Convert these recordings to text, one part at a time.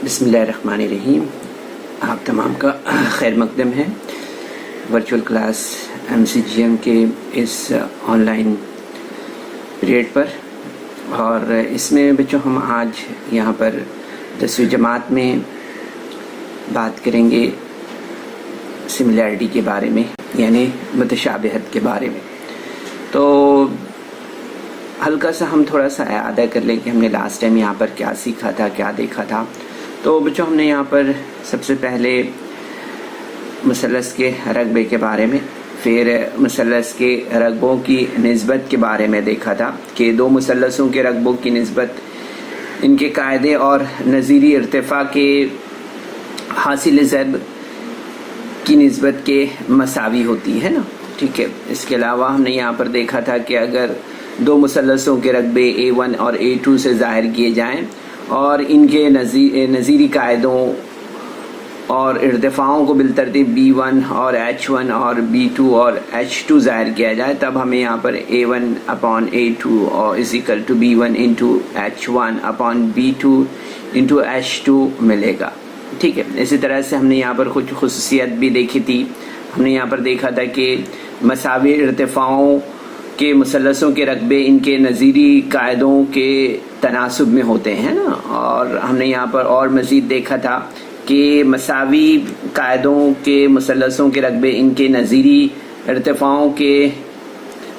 बिस्मिल्लाहिर्रहमानिर्रहीम। आप तमाम का खैर मकदम है वर्चुअल क्लास MCGM के इस ऑनलाइन पीरियड पर। और इसमें बच्चों हम आज यहाँ पर 10वीं जमात में बात करेंगे सिमिलैरिटी के बारे में, यानी मुतशाबिहत के बारे में। तो हल्का सा हम थोड़ा सा याद कर लें कि हमने लास्ट टाइम यहाँ पर क्या सीखा था, क्या देखा था। तो बच्चों हमने यहाँ पर सबसे पहले मुसल्लस के रकबे के बारे में, फिर मुसल्लस के रकबों की निस्बत के बारे में देखा था कि दो मुसल्लसों के रकबों की निस्बत इनके कायदे और नज़ीरी इर्तिफ़ा के हासिल ज़रब की निस्बत के मसावी होती है ना, ठीक है। इसके अलावा हमने यहाँ पर देखा था कि अगर दो मुसल्लसों के रकबे A1 और A2 से ज़ाहिर किए जाएं और इनके नज़ीरी कायदों और इर्तिफ़ाओं को बिलतरतीब B1 और H1 और B2 और H2 ज़ाहिर किया जाए, तब हमें यहाँ पर A1 अपॉन A2 और is equal to B1 into H1 upon B2 into H2 मिलेगा, ठीक है। इसी तरह से हमने यहाँ पर कुछ खुसूसियत भी देखी थी। हमने यहाँ पर देखा था कि मसावी इर्तिफ़ाओं के मुसल्लसों के रकबे इनके नज़ीरी कायदों के तनासुब में होते हैं ना। और हमने यहाँ पर और मज़ीद देखा था कि मसावी कायदों के मुसल्लसों के रकबे इनके नज़ीरी इर्तिफ़ाओं के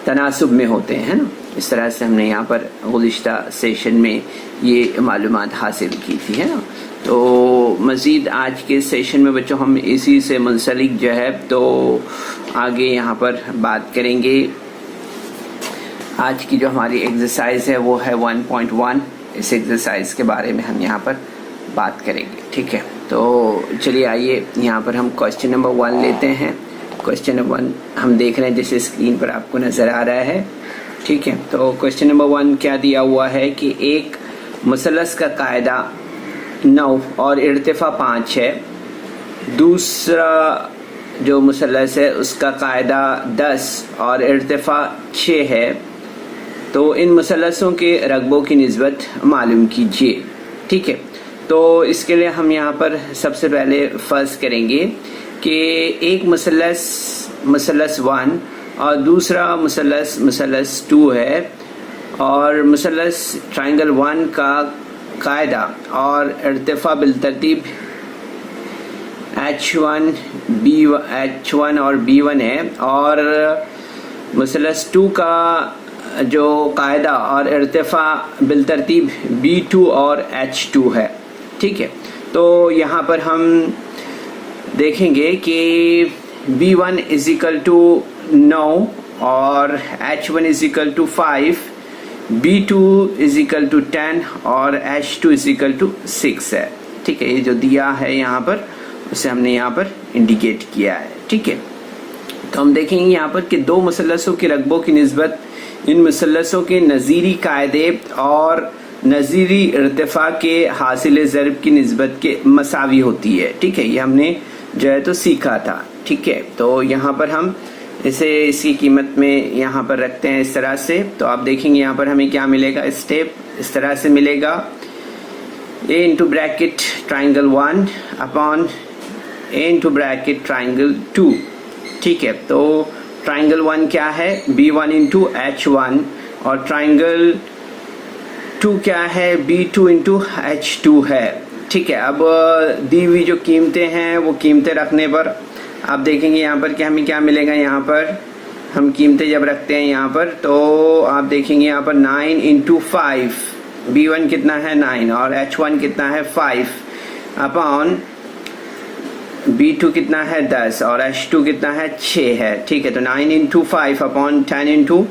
तनासुब में होते हैं ना। इस तरह से हमने यहाँ पर गुज़िश्ता सेशन में ये मालूमात हासिल की थी, है ना। तो मज़ीद आज के सेशन में बच्चों हम इसी से मुंसलिक जो है तो आगे यहाँ पर बात करेंगे। आज की जो हमारी एक्सरसाइज है वो है 1.1। इस एक्सरसाइज के बारे में हम यहाँ पर बात करेंगे, ठीक है। तो चलिए आइए यहाँ पर हम क्वेश्चन नंबर 1 लेते हैं। क्वेश्चन नंबर 1 हम देख रहे हैं जैसे स्क्रीन पर आपको नज़र आ रहा है, ठीक है। तो क्वेश्चन नंबर 1 क्या दिया हुआ है कि एक मुसल्लस का कायदा 9 और इर्तिफ़ा 5 है, दूसरा जो मुसल्लस है उसका कायदा 10 और इर्तिफ़ा 6 है। तो इन मुसल्लसों के रकबों की निस्बत मालूम कीजिए, ठीक है। तो इसके लिए हम यहाँ पर सबसे पहले फ़र्ज़ करेंगे कि एक मुसल्लस 1 और दूसरा मुसल्लस 2 है, और मुसल्लस ट्रायंगल 1 का कायदा और इर्तिफ़ा बिलतरतीब H1 और B1 है, और मुसल्लस 2 का जो कायदा और इर्तिफ़ा बिलतरतीब B2 और H2 है, ठीक है। तो यहाँ पर हम देखेंगे कि B1 इज़िकल टू 9 और H1 is equal to 5, B2 is equal to 10 और H2 इज़िकल टू 6 है, ठीक है। ये जो दिया है यहाँ पर उसे हमने यहाँ पर इंडिकेट किया है, ठीक है। तो हम देखेंगे यहाँ पर कि दो मुसल्लसों के रकबों की निस्बत इन मुसल्लसों के नज़ीरी कायदे और नज़ीरी इर्तिफ़ा के हासिल ज़रब की निस्बत के मसावी होती है, ठीक है। ये हमने जो है तो सीखा था, ठीक है। तो यहाँ पर हम इसे इसकी कीमत में यहाँ पर रखते हैं इस तरह से। तो आप देखेंगे यहाँ पर हमें क्या मिलेगा, स्टेप इस तरह से मिलेगा, A into bracket triangle 1 upon A into bracket triangle 2, ठीक है। तो ट्राइंगल 1 क्या है, B1 इंटू H1, और ट्राइंगल 2 क्या है, B2 इंटू H2 है, ठीक है। अब दी हुई जो कीमतें हैं वो कीमतें रखने पर आप देखेंगे यहाँ पर कि हमें क्या मिलेगा। यहाँ पर हम कीमतें जब रखते हैं यहाँ पर तो आप देखेंगे यहाँ पर 9 इंटू 5, B1 कितना है 9 और H1 कितना है 5 अपॉन B2 कितना है 10 और H2 कितना है 6 है, ठीक है। तो 9 इंटू 5 अपॉन 10 इंटू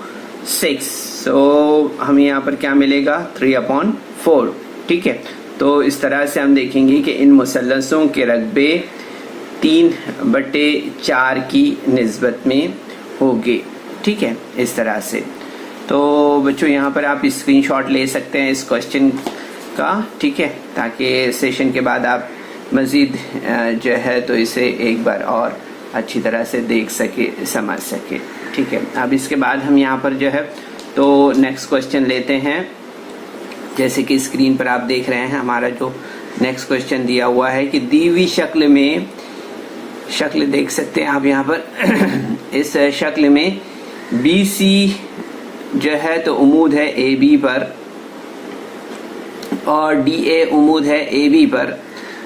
6, सो हमें यहाँ पर क्या मिलेगा 3 अपॉन 4, ठीक है। तो इस तरह से हम देखेंगे कि इन मुसल्लसों के रकबे 3/4 की निस्बत में होंगे, ठीक है, इस तरह से। तो बच्चों यहाँ पर आप स्क्रीनशॉट ले सकते हैं इस क्वेश्चन का, ठीक है, ताकि सेशन के बाद आप मज़ीद जो है तो इसे एक बार और अच्छी तरह से देख सके, समझ सके, ठीक है। अब इसके बाद हम यहाँ पर जो है तो नेक्स्ट क्वेश्चन लेते हैं। जैसे कि स्क्रीन पर आप देख रहे हैं हमारा जो नेक्स्ट क्वेश्चन दिया हुआ है कि दी हुई शक्ल में, शक्ल देख सकते हैं आप यहाँ पर इस शक्ल में BC जो है तो उम्मीद है AB पर और DA उम्मीद है AB पर,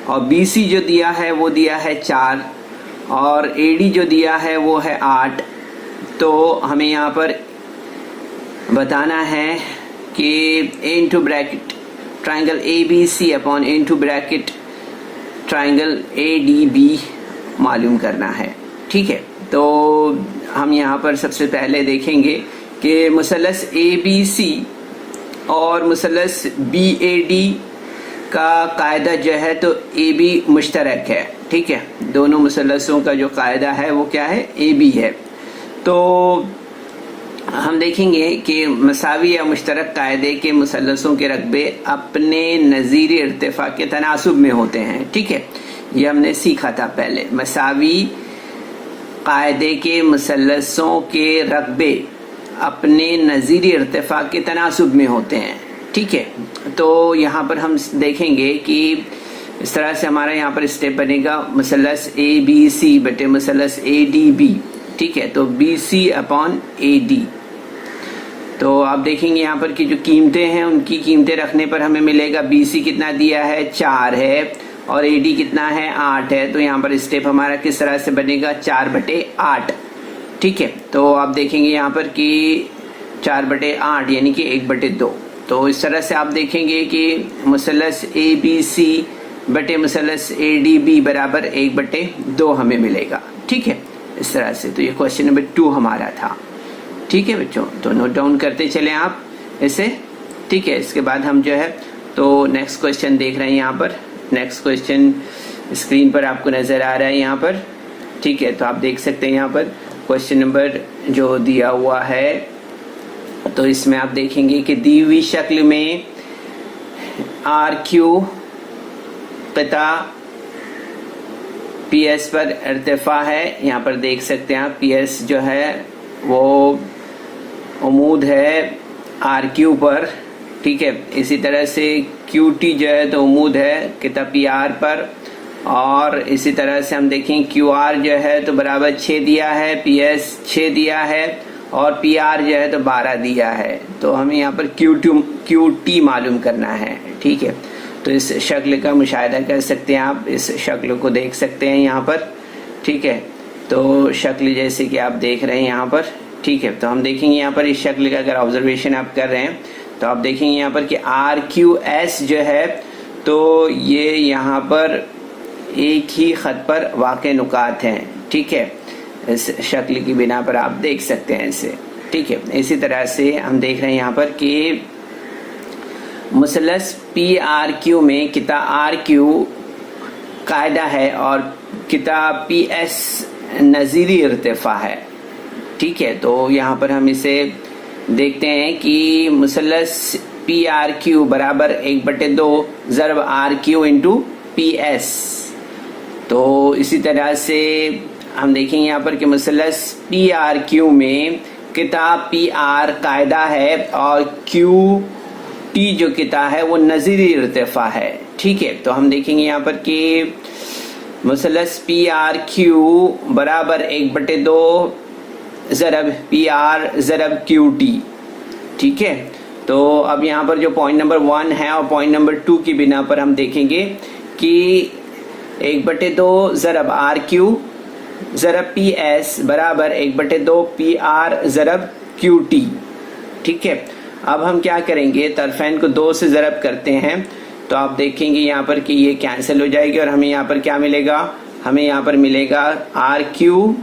और BC जो दिया है वो दिया है 4 और AD जो दिया है वो है 8। तो हमें यहाँ पर बताना है कि A into bracket triangle ABC upon A into bracket triangle ADB मालूम करना है। ठीक है, तो हम यहाँ पर सबसे पहले देखेंगे कि मुसल्लस ABC और मुसल्लस BAD का कायदा जो है तो AB मुश्तरक है। ठीक है, दोनों मुसल्लसों का जो कायदा है वो क्या है, AB है। तो हम देखेंगे कि मसावी या मुश्तरक कायदे के मुसल्लसों के रकबे अपने नज़ीरी इर्तिफा के तनासुब में होते हैं। ठीक है, ये हमने सीखा था पहले। मसावी कायदे के मुसल्लसों के रकबे अपने नज़ीरी इर्तिफा के तनासुब में होते हैं। ठीक है, तो यहाँ पर हम देखेंगे कि इस तरह से हमारा यहाँ पर स्टेप बनेगा मुसल्लस ABC बटे मुसल्लस ADB। ठीक है, तो BC अपॉन AD। तो आप देखेंगे यहाँ पर कि जो कीमतें हैं उनकी कीमतें रखने पर हमें मिलेगा BC कितना दिया है, 4 है, और AD कितना है, 8 है। तो यहाँ पर स्टेप हमारा किस तरह से बनेगा, 4 बटे 8। ठीक है, तो आप देखेंगे यहाँ पर कि 4 बटे 8 यानी कि 1 बटे 2। तो इस तरह से आप देखेंगे कि मुसल्लस ABC बटे मुसल्लस ADB बराबर 1 बटे 2 हमें मिलेगा। ठीक है, इस तरह से। तो ये क्वेश्चन नंबर 2 हमारा था। ठीक है बच्चों, तो नोट डाउन करते चलें आप इसे। ठीक है, इसके बाद हम जो है तो नेक्स्ट क्वेश्चन देख रहे हैं यहाँ पर। नेक्स्ट क्वेश्चन स्क्रीन पर आपको नज़र आ रहा है यहाँ पर। ठीक है, तो आप देख सकते हैं यहाँ पर क्वेश्चन नंबर जो दिया हुआ है, तो इसमें आप देखेंगे कि दी हुई शक्ल में RQ क़िता PS पर इर्तिफा है। यहाँ पर देख सकते हैं आप PS जो है वो उम्मीद है RQ पर। ठीक है, इसी तरह से QT जो है तो उम्मीद है क़िता PR पर, और इसी तरह से हम देखें QR जो है तो बराबर 6 दिया है, PS 6 दिया है, और PR जो है तो 12 दिया है। तो हमें यहाँ पर QT मालूम करना है। ठीक है, तो इस शक्ल का मुशाहिदा कर सकते हैं आप, इस शक्ल को देख सकते हैं यहाँ पर। ठीक है, तो शक्ल जैसे कि आप देख रहे हैं यहाँ पर। ठीक है, तो हम देखेंगे यहाँ पर इस शक्ल का अगर ऑब्जर्वेशन आप कर रहे हैं तो आप देखेंगे यहाँ पर कि RQS जो है तो ये यहाँ पर एक ही ख़त पर वाक़े नुकात हैं। ठीक है, इस शक्ल की बिना पर आप देख सकते हैं इसे। ठीक है, इसी तरह से हम देख रहे हैं यहाँ पर कि मुसल्लस PRQ में क़िता RQ कायदा है और क़िता PS नज़ीरी इर्तिफा है। ठीक है, तो यहाँ पर हम इसे देखते हैं कि मुसल्लस PRQ बराबर 1 बटे 2 ज़रब RQ इंटू PS। तो इसी तरह से हम देखेंगे यहाँ पर कि मुसल्लस PRQ में क़िता PR कायदा है और QT जो क़िता है वो नज़ीरी इर्तिफा है। ठीक है, तो हम देखेंगे यहाँ पर कि मुसल्लस PRQ बराबर 1 बटे 2 ज़रब PR ज़रब QT। ठीक है, तो अब यहाँ पर जो पॉइंट नंबर 1 है और पॉइंट नंबर 2 की बिना पर हम देखेंगे कि 1 बटे 2 ज़रब RQ ज़रब PS बराबर 1 बटे 2 PR ज़रब QT। ठीक है, अब हम क्या करेंगे, तरफैन को 2 से ज़रब करते हैं तो आप देखेंगे यहाँ पर कि ये कैंसिल हो जाएगी और हमें यहाँ पर क्या मिलेगा, हमें यहाँ पर मिलेगा RQ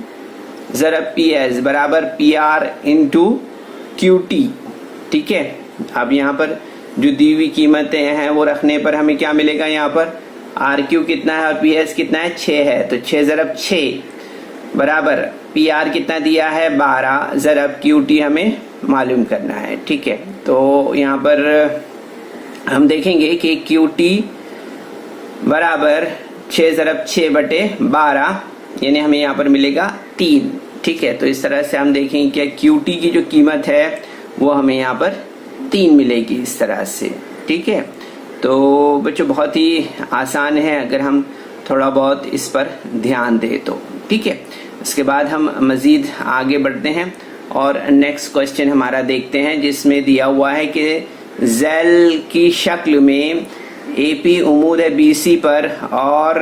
ज़रब PS बराबर PR इंटू QT। ठीक है, अब यहाँ पर जो दी हुई कीमतें हैं वो रखने पर हमें क्या मिलेगा, यहाँ पर RQ कितना है और PS कितना है, 6 है। तो 6 ज़रब 6 बराबर PR कितना दिया है, 12 ज़रब QT हमें मालूम करना है। ठीक है, तो यहाँ पर हम देखेंगे कि QT बराबर 6 ज़रब 6 बटे 12 यानी हमें यहाँ पर मिलेगा 3। ठीक है, तो इस तरह से हम देखेंगे कि QT की जो कीमत है वो हमें यहाँ पर 3 मिलेगी इस तरह से। ठीक है, تو بچوں بہت ہی آسان ہے اگر ہم تھوڑا بہت اس پر دھیان دیں تو، ٹھیک ہے. اس کے بعد ہم مزید آگے بڑھتے ہیں اور نیکسٹ کوشچن ہمارا دیکھتے ہیں، جس میں دیا ہوا ہے کہ ذیل کی شکل میں اے پی عمود ہے بی سی پر اور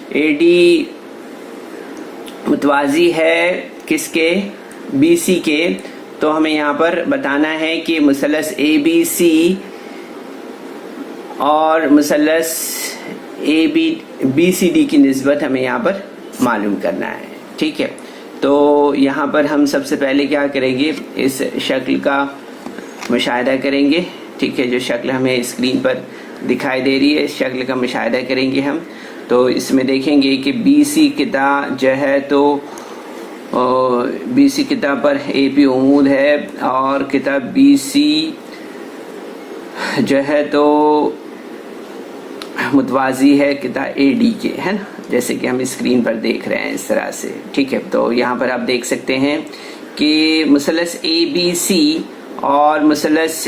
اے ڈی متوازی ہے کس کے؟ بی سی کے. تو ہمیں یہاں پر بتانا ہے کہ مثلث اے بی سی اور مثلث اے بی سی ڈی کی نسبت ہمیں یہاں پر معلوم کرنا ہے، ٹھیک ہے. تو یہاں پر ہم سب سے پہلے کیا کریں گے، اس شکل کا مشاہدہ کریں گے، ٹھیک ہے. جو شکل ہمیں اسکرین پر دکھائی دے رہی ہے اس شکل کا مشاہدہ کریں گے ہم. تو اس میں دیکھیں گے کہ بی سی قطع جو ہے تو بی سی قطع پر اے پی عمود ہے اور قطع بی سی جو ہے تو متوازی ہے قطع اے ڈی کے، ہے نا، جیسے کہ ہم اسکرین پر دیکھ رہے ہیں اس طرح سے، ٹھیک ہے. تو یہاں پر آپ دیکھ سکتے ہیں کہ مثلث اے بی سی اور مثلث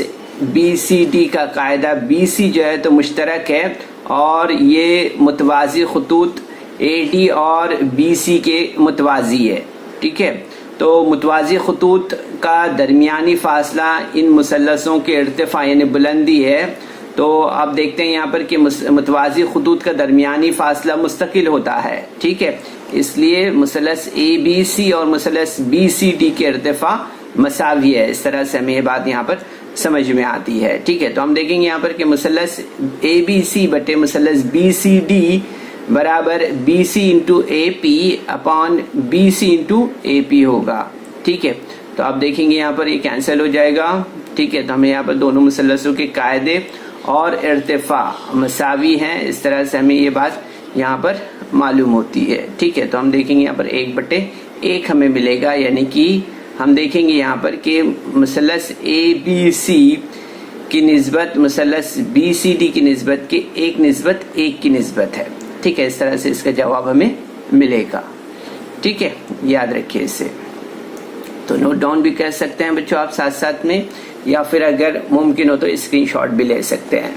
بی سی ڈی کا قاعدہ بی سی جو ہے تو مشترک ہے اور یہ متوازی خطوط اے ڈی اور بی سی کے متوازی ہے، ٹھیک ہے. تو متوازی خطوط کا درمیانی فاصلہ ان مثلثوں کے ارتفاع یعنی بلندی ہے. تو آپ دیکھتے ہیں یہاں پر کہ متوازی خطوط کا درمیانی فاصلہ مستقل ہوتا ہے، ٹھیک ہے. اس لیے مثلث اے بی سی اور مثلث بی سی ڈی کے ارتفاع مساوی ہے. اس طرح سے ہمیں یہ بات یہاں پر سمجھ میں آتی ہے، ٹھیک ہے. تو ہم دیکھیں گے یہاں پر کہ مثلث اے بی سی بٹے مثلث بی سی ڈی برابر بی سی انٹو اے پی اپان بی سی انٹو اے پی ہوگا، ٹھیک ہے. تو آپ دیکھیں گے یہاں پر یہ کینسل ہو جائے گا، ٹھیک ہے. تو ہمیں یہاں پر دونوں مثلثوں کے قاعدے اور ارتفاع مساوی ہیں، اس طرح سے ہمیں یہ بات یہاں پر معلوم ہوتی ہے، ٹھیک ہے. تو ہم دیکھیں گے یہاں پر 1/1 ہمیں ملے گا، یعنی کہ ہم دیکھیں گے یہاں پر کہ مثلث اے بی سی کی نسبت مثلث بی سی ڈی کی نسبت کے 1:1 کی نسبت ہے، ٹھیک ہے. اس طرح سے اس کا جواب ہمیں ملے گا، ٹھیک ہے. یاد رکھیے اسے. تو نوٹ ڈاؤن بھی کر سکتے ہیں بچوں آپ ساتھ ساتھ میں، یا پھر اگر ممکن ہو تو اسکرین شاٹ بھی لے سکتے ہیں،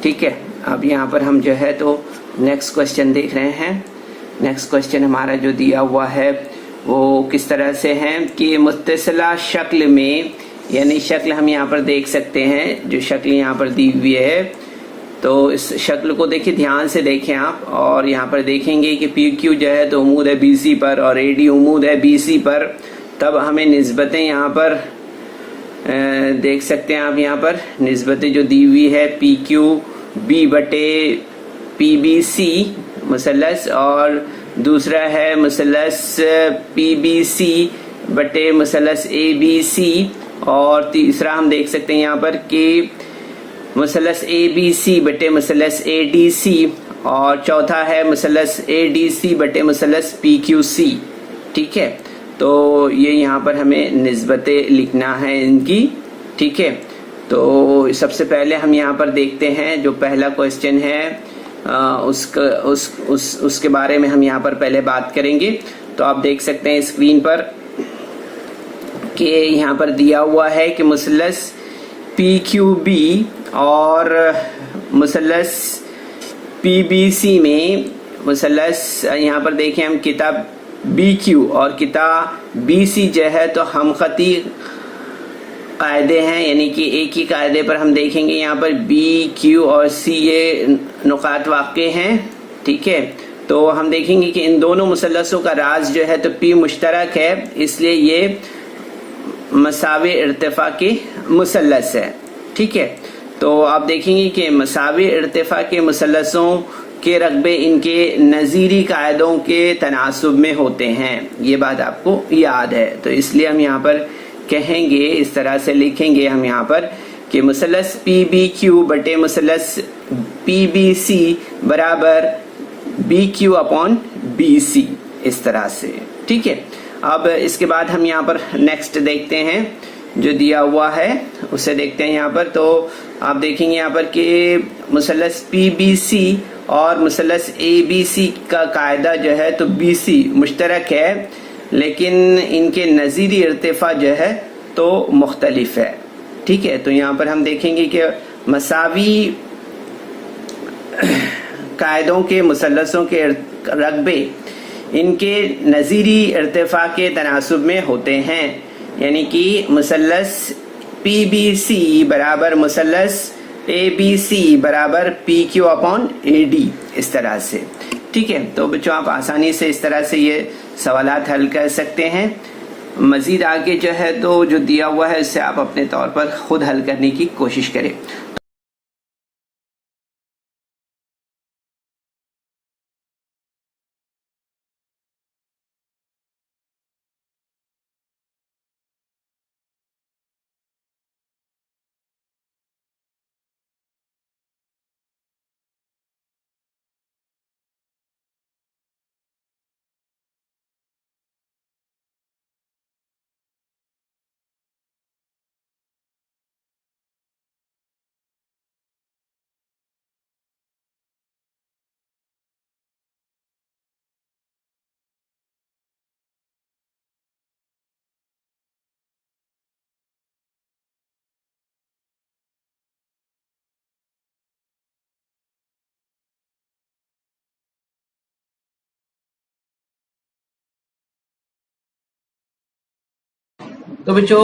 ٹھیک ہے. اب یہاں پر ہم جو ہے تو نیکسٹ کوشچن دیکھ رہے ہیں. نیکسٹ کوشچن ہمارا جو دیا ہوا ہے وہ کس طرح سے ہے کہ متصلہ شکل میں، یعنی شکل ہم یہاں پر دیکھ سکتے ہیں، جو شکل یہاں پر دی ہوئی ہے تو اس شکل کو دیکھیں، دھیان سے دیکھیں آپ، اور یہاں پر دیکھیں گے کہ پی کیو جو ہے تو عمود ہے بی سی پر اور اے ڈی عمود ہے بی سی پر. تب ہمیں نسبتیں یہاں پر دیکھ سکتے ہیں آپ، یہاں پر نسبتیں جو دی ہوئی ہے پی کیو بی بٹے پی بی سی مثلث، اور دوسرا ہے مثلث پی بی سی بٹے مثلث اے بی سی، اور تیسرا ہم دیکھ سکتے ہیں یہاں پر کہ مثلث اے بی سی بٹے مثلث اے ڈی سی، اور چوتھا ہے مثلث اے ڈی سی بٹے مثلث پی کیو سی، ٹھیک ہے. تو یہ یہاں پر ہمیں نسبتیں لکھنا ہے ان کی، ٹھیک ہے. تو سب سے پہلے ہم یہاں پر دیکھتے ہیں جو پہلا کوشچن ہے اس کے بارے میں ہم یہاں پر پہلے بات کریں گے. تو آپ دیکھ سکتے ہیں اسکرین پر کہ یہاں پر دیا ہوا ہے کہ مثلث پی کیو بی اور مثلث پی بی سی میں مثلث یہاں پر دیکھیں ہم کتاب بی کیو اور کتاب بی سی جو ہے تو ہم خطی قاعدے ہیں، یعنی کہ ایک ہی قاعدے پر ہم دیکھیں گے یہاں پر بی کیو اور سی یہ نقاط واقع ہیں، ٹھیک ہے. تو ہم دیکھیں گے کہ ان دونوں مثلثوں کا راز جو ہے تو پی مشترک ہے، اس لیے یہ مساوی ارتفاع کے مثلث ہے، ٹھیک ہے. تو آپ دیکھیں گے کہ مساوی ارتفاع کے مثلثوں کے رقبے ان کے نظیری قاعدوں کے تناسب میں ہوتے ہیں، یہ بات آپ کو یاد ہے. تو اس لیے ہم یہاں پر کہیں گے، اس طرح سے لکھیں گے ہم یہاں پر کہ مثلث پی بی کیو بٹے مثلث پی بی سی برابر B Q upon B C, اس طرح سے، ٹھیک ہے. اب اس کے بعد ہم یہاں پر نیکسٹ دیکھتے ہیں جو دیا ہوا ہے اسے دیکھتے ہیں یہاں پر. تو آپ دیکھیں گے یہاں پر کہ مثلث پی بی سی اور مثلث اے بی سی کا قاعدہ جو ہے تو بی سی مشترک ہے، لیکن ان کے نظیری ارتفاع جو ہے تو مختلف ہے، ٹھیک ہے. تو یہاں پر ہم دیکھیں گے کہ مساوی कायदों के मुसल्लसों के रकबे इनके नज़ीरी इर्तिफा के तनासुब में होते हैं, यानी कि मुसल्लस PBC बराबर मुसल्लस ABC बराबर PQ अपॉन AD, इस तरह से। ठीक है, तो बच्चों आप आसानी से इस तरह से ये सवालात हल कर सकते हैं। मज़ीद आगे जो है तो जो दिया हुआ है इससे आप अपने तौर पर ख़ुद हल करने की कोशिश करें। तो बच्चों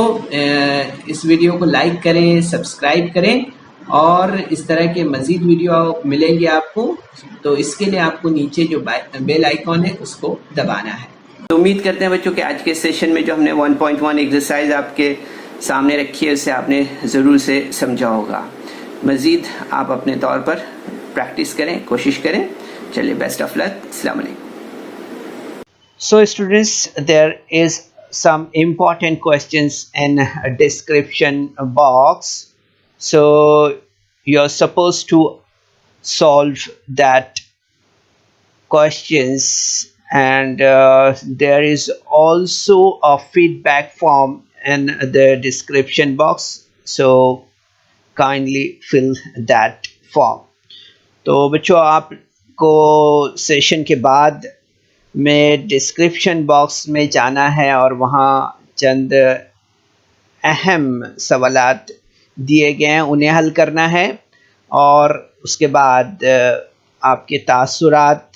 इस वीडियो को लाइक करें, सब्सक्राइब करें और इस तरह के मज़ीद वीडियो मिलेंगे आपको। तो इसके लिए आपको नीचे जो बेल आइकॉन है उसको दबाना है। तो उम्मीद करते हैं बच्चों कि आज के सेशन में जो हमने 1.1 एक्सरसाइज आपके सामने रखी है उसे आपने ज़रूर से समझा होगा। मज़ीद आप अपने तौर पर प्रैक्टिस करें, कोशिश करें। चलिए, बेस्ट ऑफ लक। अस्सलाम वालेकुम। So students, there is some important questions in a description box, so you're supposed to solve that questions, and there is also a feedback form in the description box, so kindly fill that form. तो बच्चों आपको session के बाद में description box में जाना है और वहाँ चंद अहम सवालात दिए गए हैं, उन्हें हल करना है। और उसके बाद आपके तासुरात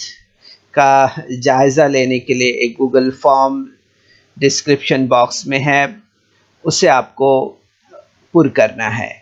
का जायज़ा लेने के लिए एक गूगल फॉर्म डिस्क्रिप्शन बॉक्स में है, उसे आपको पुर करना है।